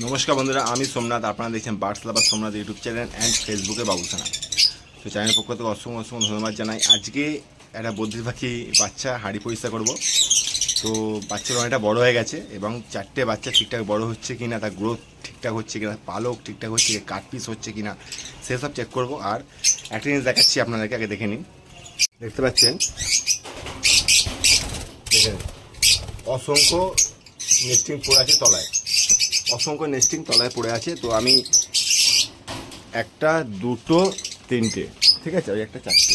নমস্কার বন্ধুরা, আমি সোমনাথ। আপনারা দেখছেন birds lover Somnath YouTube channel and ফেসবুকে বাবুসানা। তো চ্যানেলের পক্ষ থেকে অসংখ্য অসংখ্য ধন্যবাদ জানাই। আজকে একটা বদ্রি পাখি বাচ্চা হাঁড়ি পরিষ্কার করব। তো বাচ্চাটা অনেকটা বড় হয়ে গেছে এবং চারটে বাচ্চা ঠিকঠাক বড় হচ্ছে কি না, তার গ্রোথ ঠিকঠাক হচ্ছে কিনা, পালক ঠিকঠাক হচ্ছে কি, কাটপিস হচ্ছে কি না, সেসব চেক করব। আর একটা জিনিস দেখাচ্ছি আপনাদেরকে, আগে দেখে নিন। দেখতে পাচ্ছেন, দেখেন অসংখ্য নেস্টিং পড়ে আছে তলায়, অসংখ্য নেস্টিং তলায় পড়ে আছে। তো আমি একটা, দুটো, তিনটে, ঠিক আছে, ওই একটা চারটে,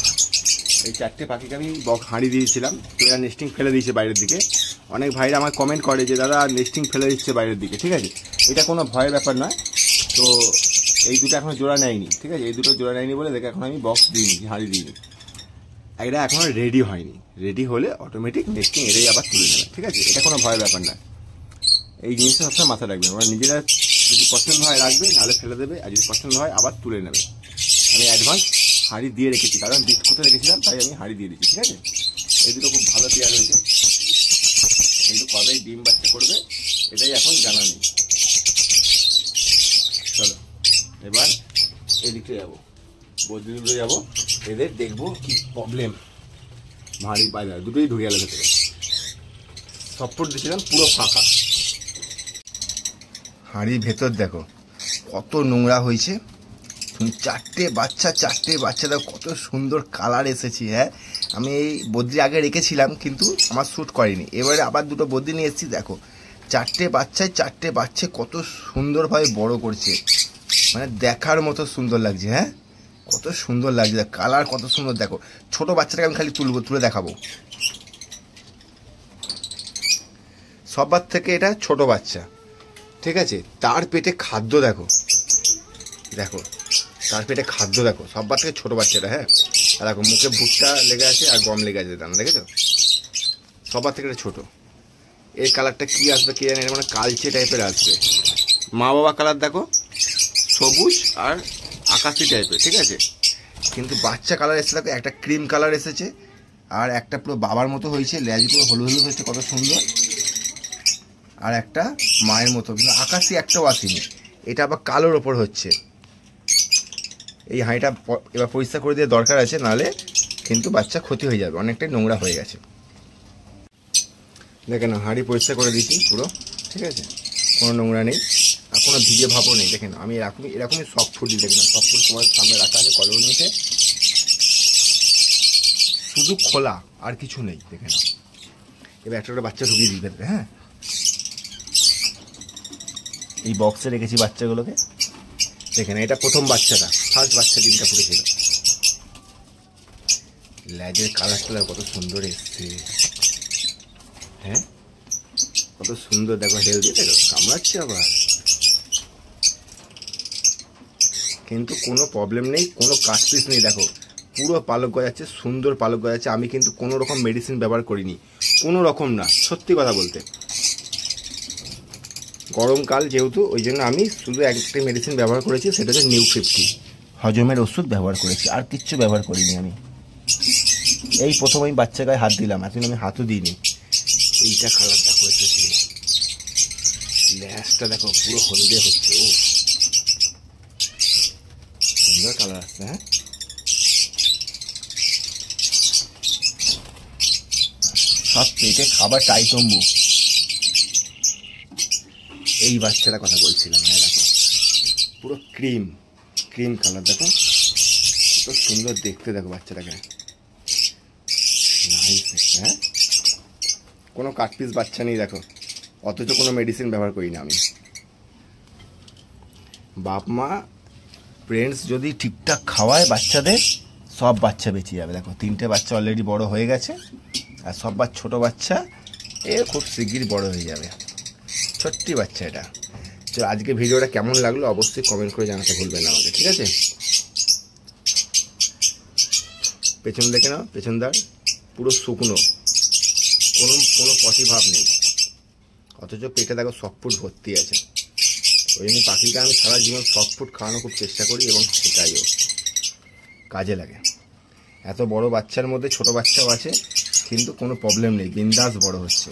এই চারটে পাখিকে আমি হাঁড়ি দিয়েছিলাম। তো এরা নেস্টিং ফেলে দিয়েছে বাইরের দিকে। অনেক ভাইরা আমার কমেন্ট করে যে দাদা নেস্টিং ফেলে দিচ্ছে বাইরের দিকে, ঠিক আছে, এটা কোনো ভয়ের ব্যাপার নয়। তো এই দুটো এখনও জোড়া নেয়নি, ঠিক আছে, এই দুটো জোড়া নেয়নি বলে দেখে এখন আমি বক্স দিইনি, হাঁড়ি দিইনি। এটা এখনও রেডি হয়নি, রেডি হলে অটোমেটিক নেস্টিং এটাই আবার তুলে নেবে, ঠিক আছে, এটা কোনো ভয়ের ব্যাপার না। এই জিনিসটা সবসময় মাথায় রাখবেন। ওরা নিজেরা যদি পছন্দ হয় রাখবে, নাহলে ফেলে দেবে, আর যদি পছন্দ হয় আবার তুলে নেবে। আমি অ্যাডভান্স হাঁড়ি দিয়ে রেখেছি, কারণ বিট করতে রেখেছিলাম, তাই আমি হাঁড়ি দিয়ে দিচ্ছি, ঠিক আছে। এই দুটো খুব ভালো পেয়ার হয়েছে, কিন্তু কবে ডিম বাচ্চা করবে এটাই এখন জানা নেই। চলো এবার এদিকে যাবো, বদ্রিগুলো যাবো, এদের দেখবো কি প্রবলেম। হাঁড়ি বাজার দুটোই ঢুকে গেল ভেতরে, সফট দিয়েছিলাম পুরো ফাঁকা। হাঁড়ির ভেতর দেখো কত নোংরা হয়েছে। চারটে বাচ্চা দেখো কত সুন্দর কালার এসেছে। হ্যাঁ, আমি এই বদ্রি আগে রেখেছিলাম কিন্তু আমার শ্যুট করেনি, এবারে আবার দুটো বদ্রি নিয়ে এসেছি। দেখো চারটে বাচ্চা কত সুন্দরভাবে বড় করছে, মানে দেখার মতো সুন্দর লাগছে। হ্যাঁ, কত সুন্দর লাগছে, কালার কত সুন্দর। দেখো ছোট বাচ্চাটাকে আমি খালি তুলে দেখাবো। সবার থেকে এটা ছোট বাচ্চা, ঠিক আছে। তার পেটে খাদ্য দেখো, দেখো তার পেটে খাদ্য দেখো, সবার থেকে ছোটো বাচ্চাটা। হ্যাঁ, আর দেখো মুখে ভুট্টা লেগে আছে আর গম লেগে আছে দানা, দেখেছো, সবার থেকে এটা ছোটো। এই কালারটা কী আসবে কে জানে, মানে কালচে টাইপের আসবে। মা বাবা কালার দেখো সবুজ আর আকাশি টাইপের, ঠিক আছে, কিন্তু বাচ্চা কালার এসেছে দেখো, একটা ক্রিম কালার এসেছে আর একটা পুরো বাবার মতো হয়েছে, লেজগুলো হলুদ হলুদ হচ্ছে কত সুন্দর, আর একটা মায়ের মতো, কিন্তু আকাশি একটাও আসেনি। এটা আবার কালোর ওপর হচ্ছে। এই হাঁড়িটা এবার পরিষ্কার করে দিয়ে দরকার আছে, নাহলে কিন্তু বাচ্চা ক্ষতি হয়ে যাবে, অনেকটাই নোংরা হয়ে গেছে। দেখে না, হাঁড়ি পরিষ্কার করে দিয়েছি পুরো, ঠিক আছে, কোনো নোংরা নেই আর কোনো ভিজে ভাবও নেই। দেখেন আমি এরকমই সফট ফুড দিই, দেখেন সফট ফুড তোমার সামনে রাখা আছে কলোনিতে, শুধু খোলা আর কিছু নেই। দেখে না, এবার একটা বাচ্চা ঢুকিয়ে দিই ভেতরে। হ্যাঁ, এই বক্সে রেখেছি বাচ্চাগুলোকে। দেখেন এটা প্রথম বাচ্চাটা, ফার্স্ট বাচ্চা ডিমটা ফুটেছিল। লেজের কালারটা কত সুন্দর এসছে। হ্যাঁ, কত সুন্দর দেখো, হেলদি দেখো, কামড়াচ্ছে আবার, কিন্তু কোনো প্রবলেম নেই, কোনো কাটপিস নেই। দেখো পুরো পালক গজাচ্ছে, সুন্দর পালক গজাচ্ছে। আমি কিন্তু কোনো রকম মেডিসিন ব্যবহার করিনি, কোনো রকম না, সত্যি কথা বলতে। গরমকাল যেহেতু, ওই জন্য আমি শুধু একটা মেডিসিন ব্যবহার করেছি, সেটা হচ্ছে নিউ50 হজমের ওষুধ ব্যবহার করেছি, আর কিচ্ছু ব্যবহার করিনি আমি। এই প্রথম আমি বাচ্চা গায়ে হাত দিলাম, এখন আমি হাতও দিইনি। এইটা কালার দেখো এসেছে, ল্যাসটা দেখো পুরো হলদে হচ্ছে, ও সুন্দর কালার আসছে। হ্যাঁ, সব পেটে খাবার টাইটম্বু। এই বাচ্চাটার কথা বলছিলাম। হ্যাঁ দেখো পুরো ক্রিম কালার, দেখো কত সুন্দর দেখতে, দেখো বাচ্চাটাকে, নাইস। হ্যাঁ, কোনো কাটপিস বাচ্চা নেই দেখো, অথচ কোনো মেডিসিন ব্যবহার করি না আমি। বাপ মা ফ্রেন্ডস যদি ঠিকঠাক খাওয়ায় বাচ্চাদের, সব বাচ্চা বেঁচে যাবে। দেখো তিনটে বাচ্চা অলরেডি বড় হয়ে গেছে, আর সব ছোটো বাচ্চা খুব শিগগিরই বড় হয়ে যাবে। ছোট্টি বাচ্চা এটা। চলো আজকে ভিডিওটা কেমন লাগলো অবশ্যই কমেন্ট করে জানাতে ভুলবেন না আমাকে, ঠিক আছে। পেছন দেখে নাও, পেছন দাঁড় পুরো শুকনো, কোনো পটি ভাব নেই, অথচ পেটে দেখো সফট ফুড ভর্তি আছে। ওই জন্য পাখিকে আমি সারা জীবন সফট ফুড খাওয়ানো খুব চেষ্টা করি, এবং সেটাইও কাজে লাগে। এত বড় বাচ্চার মধ্যে ছোট বাচ্চাও আছে, কিন্তু কোনো প্রবলেম নেই, বিন্দাস বড় হচ্ছে।